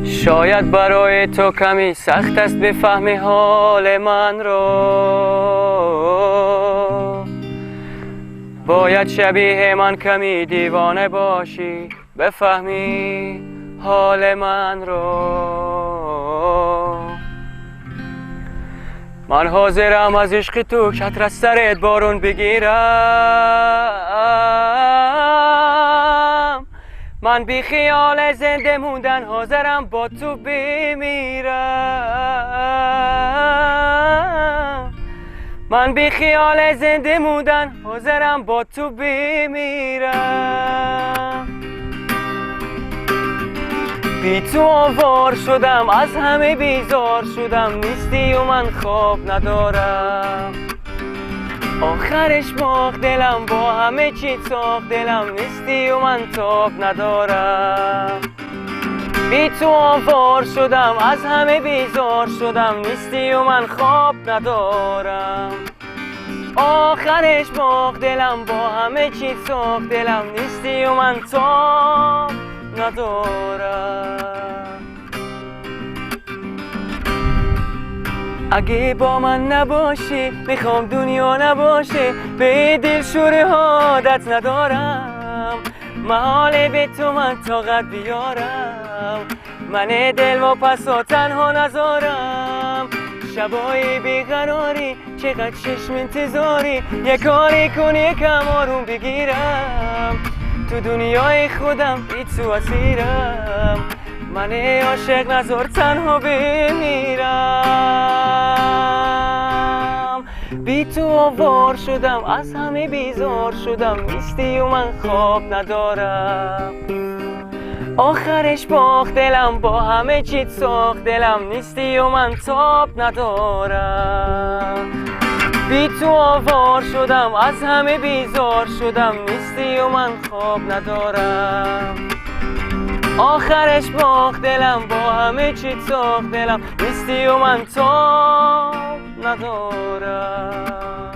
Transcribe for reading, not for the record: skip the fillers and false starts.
شاید برای تو کمی سخت است بفهمی حال من رو. باید شبیه من کمی دیوانه باشی بفهمی حال من رو. من حاضرم از عشق تو چتر از سرت بارون بگیرم. من بی خیال زنده موندن حاضرم با تو بمیرم. من بی خیال زنده موندن حاضرم با تو بمیرم. بی تو آوار شدم از همه بیزار شدم، نیستی و من خواب ندارم. آخرش باخت دلم با همه چی ساخت دلم، نیستی و من تاب ندارم. بی تو آوار شدم از همه بیزار شدم، نیستی و من خواب ندارم. آخرش باخت دلم با همه چی ساخت دلم، نیستی و من تاب ندارم. اگه با من نباشی میخوام دنیا نباشه، به دلشوره عادت ندارم. محاله به تو من طاقت بیارم، من دل و پسا تنها نذارم. شبای بیقراری چقدر چشم انتظاری، یه کاری کن یکم آروم بگیرم. تو دنیای خودم بی تو اسیرم، من عاشق نذار تنها بمیرم. بی تو آوار شدم از همه بیزار شدم، نیستی و من خواب ندارم. آخرش باخت دلم با همه چیت ساخت دلم، نیستی و من تاب ندارم. بی تو آوار شدم از همه بیزار شدم، نیستی و من خواب ندارم. آخرش باخت دلم با همه چیت ساخت دلم، نیستی و من تاب ندارم.